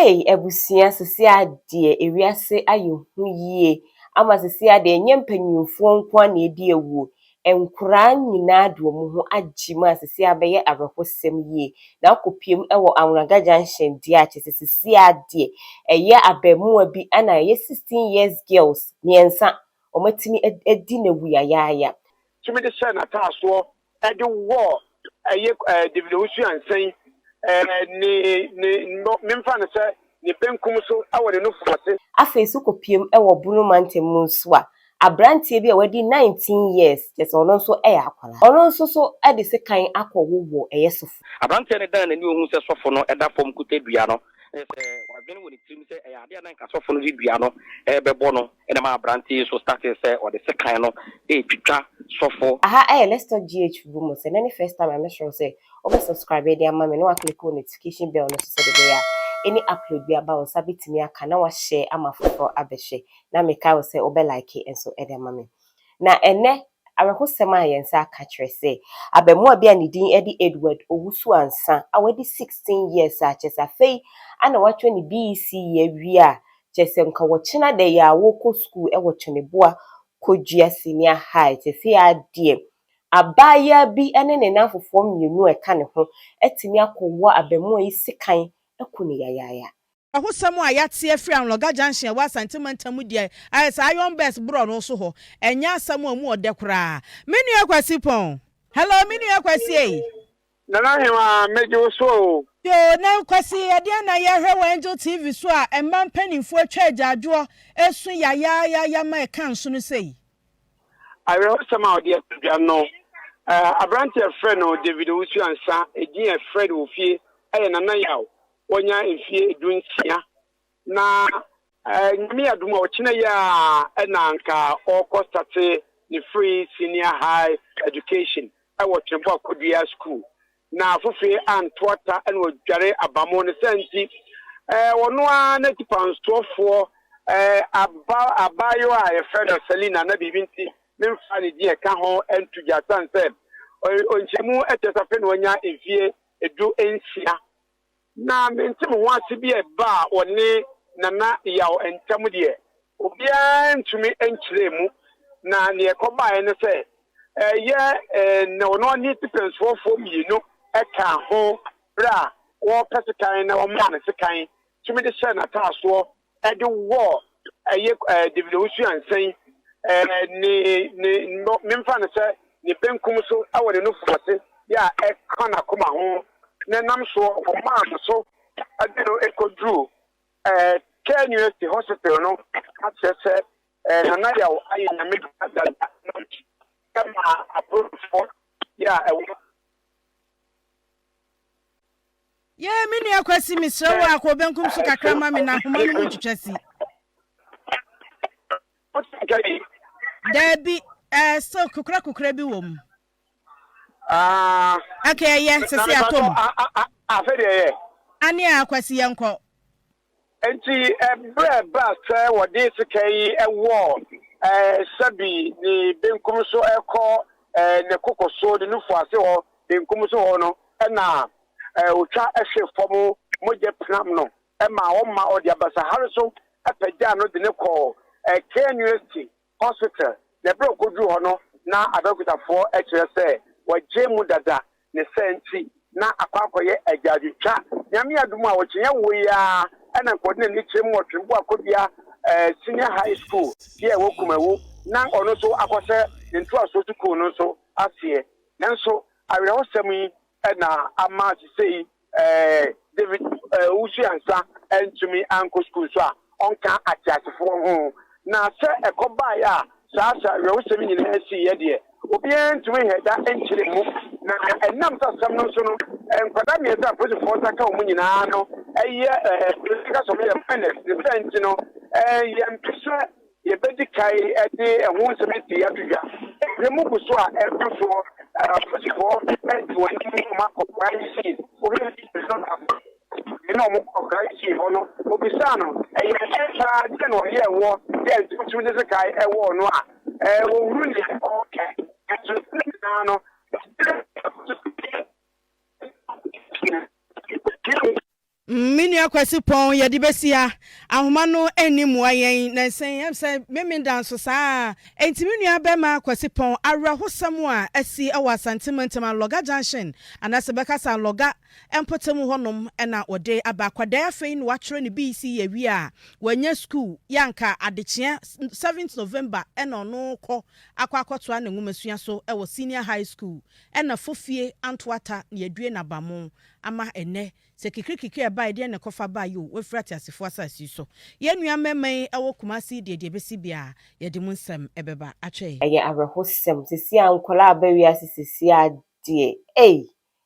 Ebusua sisi ade ewiase ayo hu yie ama sisi ade enye mpanyimfo nko na edi ewu enkura nyina de omo ho agima sisi abeye abrahosem yie na akopiem ewo Anwuraga junction dia che sisi ade eye abemua bi ana eye 16 years girls niensa omatimi edi na wuyayaya tumi de sɛ n'ataasoɔ ɛde wɔ ɛyɛ David Owusu ansan ne memfa ne sɛ ne benkum so awɔ ne nufo ase afei so kopiem ewo bunu mantem nso a abrantie bi a wadi 19 years just ono nso akwala ono nso so ade sekan akɔwowo sofo abrantie ne dan na ni ohun sɛ sofo no ɛda fam kutadua no wadwene wɔ ne tirim sɛ ɛyɛ ade na nka sofo no dua no ɛbɛbɔ no ɛna ma abrantie so start sɛ ɔde sekan no twitwa sofo aha let's talk D.èath boom say na first time I make sure say obe subscribe dey ama me no wa click on notification bell no so say dey any upload bi aba on sabitimi aka na wa share ama fofo abehwe na me ka wo say obe like enso ede ama me na ene awehosem a yensa aka kire say abemua bi anidin edi Edward Owusu ansa awadi 16 years a chesa fei ana watwe ni BEC ye wi a chese nka wo china de ya wo school e wo Twoneboa Kodua senior high sisi ade abaya bi ene ne nafofo mienu eka ne ho etimi akọwo abemu yi sikan ekune yayaya ahosam a yate afri Anwuraga junction wa sentimental die ayesa iron best bro no so ho enya asam amu ode kra menu akwasi pon hello menu akwasi nana hema mejo so yo na kwasi ade na ye hwe Angel TV so a emma mpanimfo atwa agyajo esu yaya ma eka nso no sei awe osama ode atwa no abrantie friend no David Owusu ansa edin friend ofie aye nana yaw onya enfie edunsia na nyame aduma ochina ya enanka okostate ni free senior high education awo Twoneboa Kodua school na fofe antwata en odware abamo ne senti wono a na tipanstofo abayo a efedo Selina na bibinti memfa ne die ka ho entuja sanse onchemu etesafe no nya enfie edu ensia na mentim ho ase bi eba one nana yaw entam de obia ntumi enkyeremu na ne ekobae ne se ye no ni tipensfo mienu eka ho bra wo pesekan na wo ma ne sekan tumi de hyɛ n'ataasoɔ ɛde wɔ ɛyɛ David Owusu ansan ne memfa ne sɛ ne benkum so awɔ ne nufo ase ya ɛka na koma ho na nam so o ma so ade no ekodru University hospital no akyerɛ sɛ nana yaw ayɛ nyame dada kama aprofo ya ɛwɔ ye menu akwasi misra wa akobenkum so kakra ma me na homa no mutwetwasi Debi so kukra bi wom okay ye sese atom afede ye ani akwasi yenko enti bre ba se wode sekai ewo sabi ni benkum so ekọ ne kokoso de nufu ase ho benkum so ho no na otwa ehwe fom moje pram no ma wo ma odi abasa hariso apagya no de ne kọ University hospital the bro kodru ho no na adokutafo ekire se waje mu dada ne senti na akwakoye agyadutwa nyame adum a wokyenya wo ya ana kodne ne kyem wo Twoneboa Kodua senior high school here wo kumawu na ono so akose ntu aso school no so asie nanso awere hosem yi na ama sei David Owusu ansa entumi anko school so a onka atiasefo ho na se ekoba ya saa awere hosem nyina asi ye de obi entumi heda enkyire mu na enam sasam no so no enkwada mi eza police force aka o nyina no eye ka so me finance defense no ye mpisa ye bedi kai ede ehun semeti atwa remu kuso a efo police force do ni ma ko privacy obi no mo ko privacy hono obi sa no eye esa de no ye wo de tumi de kai ewo no a wo wuru ni okay no Mini akwasi pon ye di besia ahoma no animu ayen na sen yam say meme dance saa enti mini abema akwasi pon awrahosam a asi awa sentimental loga junction anase beka sa loga empotemu honom na ode abakwada afein watchro ne BC ye wi a wanya school yanka adechia 7th November no no kọ akwakoto na nwumasua so e wo senior high school na fofie antwata ne adue na bamo ama ene se kikirikiki eba ide na kofa ba yo we frati asifo asasi so ye nua memmen ewo Kumasi de besi bia ye de munsem ebeba atwe Eye abrahosem sisi ankola abawi asisi ade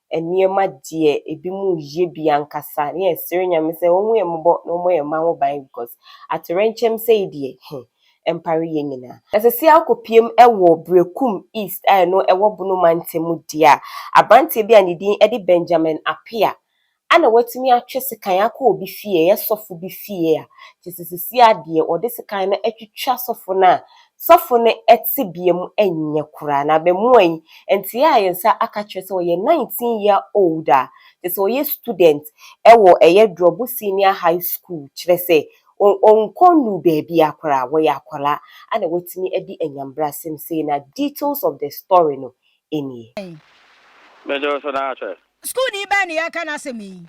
eniema die ebi mu ye bia nkasa ne esere nyame se wo ye mbo no mo ye ma ho ban because atorenchem say die empire ye nyina asisi akopiem ewo brekum east no ewo bunu mantemu dia abante bia ne din edi Benjamin Apia ana watumi atwe sekan akọ obi fie ye sofo bi fie a tisisi ade ode sekan na atwitwa sofo na sofo ne eti biem enye kura na be muan enti ya yensa aka twe se ye 19-year-old this oye student ewo eye drobu senior high school kire se onkonu baby akora wo ya akola ana watumi edi enyambra sem say na details of the story no eni Mejo so na atwe. school ni ba ni aka na semi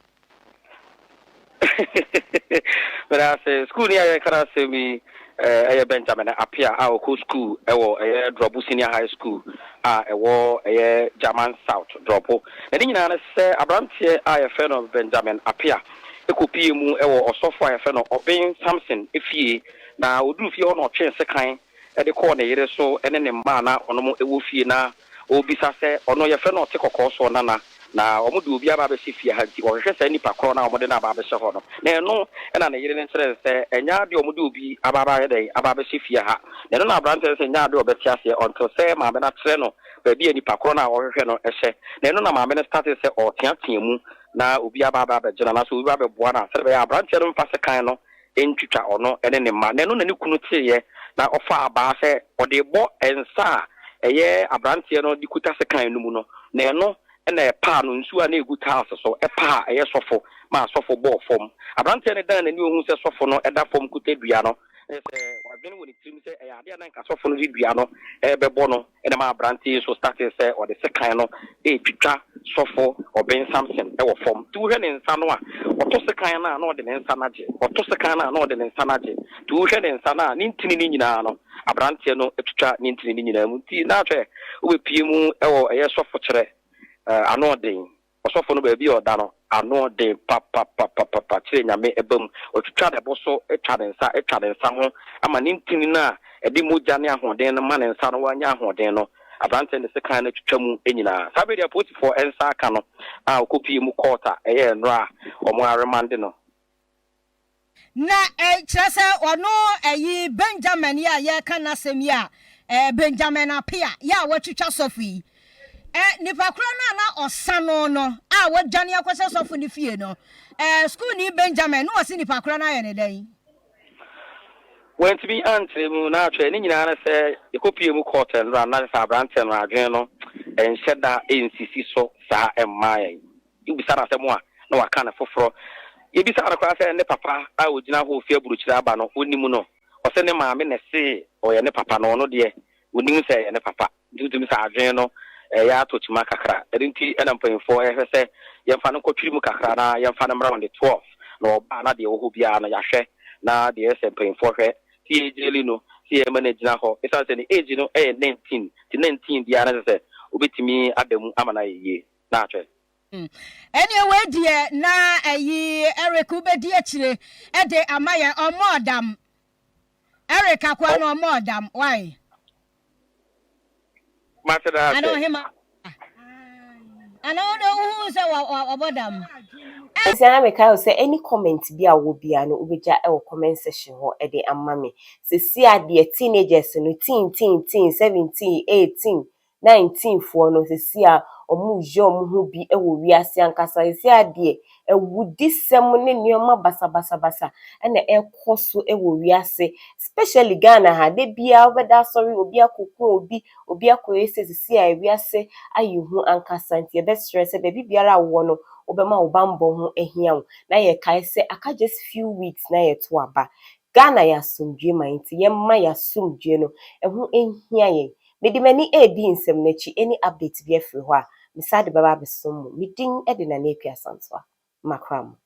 But I say school ni I can say me Benjamin Apia our school ewo Drobu Senior High School ewo German South Dropo. Na ni nyina na say abrantie a friend of Benjamin Apia ekopie mu ewo osofo a friend of Obin Samson efie na odu fie ono twen sekan e de call na yere so ene ne mma na ono mo ewo fie na obisa se ono ye friend of tekoko so na omudu obi aba be fie ha ti o hwehwe sa nipa kro na omode na aba be hye ho no na eno na na yire ne nkyere se enya de omudu obi aba ba ye dai aba be fie ha na eno na brante se enya de obeti ase until se ma be na kyere no ba bi nipa kro na o hwehwe no ehye na eno na ma be na start se o teatea mu na obi aba ba gina na so obi aba boa na se be ya brante no mfa se kan no entwitwa ono ene ne ma na eno na ne kunu tie na ofa aba se o de bo ensa eye abrante no di kuta se kan no mu no na eno ena pa no nsu a na egu taas so pa eye sofo ma sofo bo fom abrante ne dan na ni ohun se sofo no eda fom kutedua no se wadwene woni trim se e ade na nka sofo no dua no bebo no ena ma abrante so start se o de sekan no twitwa sofo Obin Samson wo fom tu hwe ne nsa no a oto sekan na o de ne nsa na je oto sekan na o de ne nsa na je tu hwe ne nsa na ni ntini ni nyina no abrante no twitwa ni ntini ni nyina mu ti na hwe wo pie mu wo eye sofo kire anoden osofo no ba bi oda no anoden pa kire nyame ebam otwitwa de boso etwa de nsa ho ama ne ntini na edi moja ne ahoden no ma ne nsa no wanya ahoden no abrante ne sekan na twitwa mu enyina sabe dia poti for ensa aka no okopi mu quarter eye no a omo aremande no na kyerese ono Benjamin ya ye kana semi a Benjamin Apia ya watwitwa sofi nipa kro na osano no wadwane akwese sofo ni fie no school ni Benjamin no wasi nipa kro na ye ne dan went to be answer mu na atwe ni nyina na se ekopie mu quarter no na sa abrante no adwen no enhyeda ensisi so sa emmaye ibisa na se mu a na waka na foforo yebisa na kwa se ne papa a ogina ho fie burukyira aba no onimu no ose ne maame ne se oye ne papa no no de onimu se ye ne papa dudum sa adwen no ya to chima kakra erinti ena mpanyfo ehwese yemfa no kotwiri mu kakra na yemfa no mra on the 12 no ba na de wo ho bia na yahwe na de ese mpanyfo hwe ti ejeli no ti e manage na ho isa se ni age no 19 ti 19 bia na se obetimi adamu amana yeye na atwe anyway dear na Eric ubedi akire de amaye omodam Eric akwa no omodam why I know him. I know who's abodam. Sana meka say any comment bi a wo bia no obeja e wo comment section ho e de amma me se si ade teenagers no teen 17 18 19 fo no se si a omu je omu hu bi e wo wiase ankasa se ade ewudi sem ne nneoma basa ena ekọ so ewo wiase especially Ghana ha de bia obeda sorry obi akoko obi akoyese sisi a wiase ayihu ankasa ntie be stress be biara wo no obema obambo ho ehia wo na ye kai se aka just few weeks na ye to aba Ghana ya sumdwe man nti ye ma ya sumdwe no ehu ehia ye medi mani edi nsem nachi any update bi afiri ho a misade baba besom medin ede na na akua santoa makram